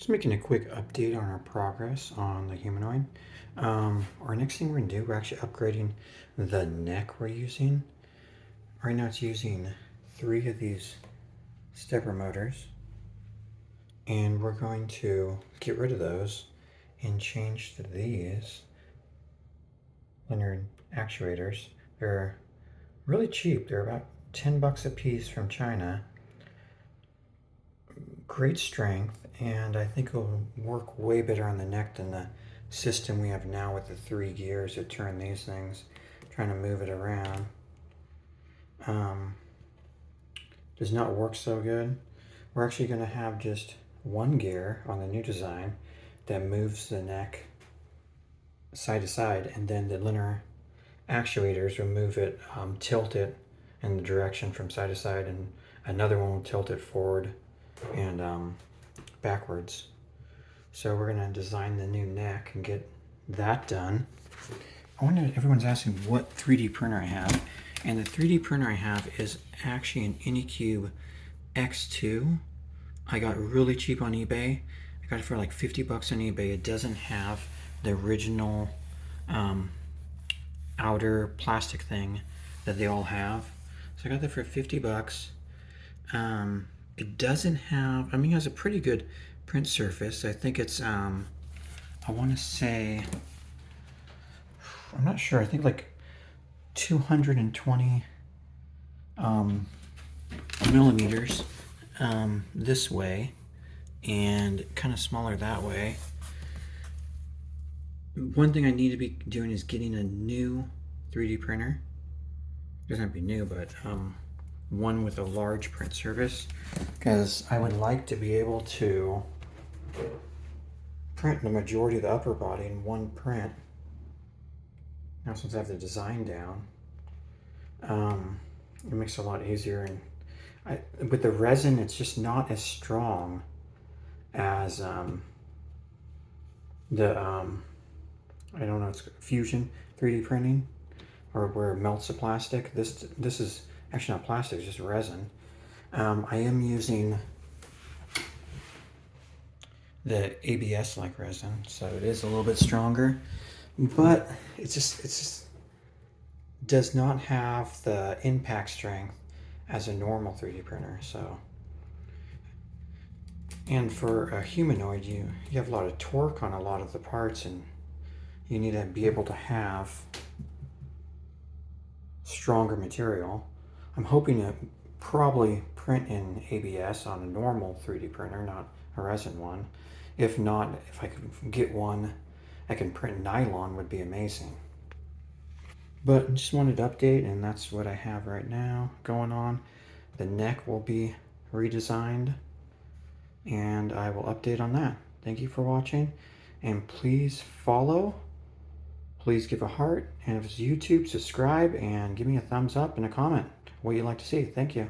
Just making a quick update on our progress on the humanoid. Our next thing we're going to do, we're actually upgrading the neck we're using. Right now it's using 3 of these stepper motors. And we're going to get rid of those and change to these linear actuators. They're really cheap. They're about 10 bucks a piece from China. Great strength, and I think it'll work way better on the neck than the system we have now with the 3 gears that turn these things, trying to move it around. Does not work so good. We're actually going to have just 1 gear on the new design that moves the neck side to side, and then the linear actuators will move it, tilt it in the direction from side to side, and another one will tilt it forward and backwards. So we're going to design the new neck and get that done. I wonder, everyone's asking what 3D printer I have, and the 3D printer I have is actually an Anycubic X2. I got really cheap on eBay. I got it for like 50 bucks on eBay. It doesn't have the original outer plastic thing that they all have. So I got that for 50 bucks. It doesn't have, I mean, it has a pretty good print surface. I think it's, I want to say, I'm not sure, I think like 220 millimeters this way, and kind of smaller that way. One thing I need to be doing is getting a new 3D printer. It doesn't have to be new, but one with a large print surface, because I would like to be able to print the majority of the upper body in one print. Now, since I have the design down, it makes it a lot easier. And with the resin, it's just not as strong as the I don't know, it's fusion 3D printing, or where it melts the plastic. This is actually not plastic, it's just resin. I am using the ABS like resin, so it is a little bit stronger, but it just does not have the impact strength as a normal 3D printer. So, and for a humanoid, you have a lot of torque on a lot of the parts, and you need to be able to have stronger material. I'm hoping to probably print in ABS on a normal 3D printer, not a resin one. If not, if I could get one I can print nylon, would be amazing. But just wanted to update, and that's what I have right now going on. The neck will be redesigned, and I will update on that. Thank you for watching, and please follow. Please give a heart, and if it's YouTube, subscribe and give me a thumbs up and a comment what you'd like to see. Thank you.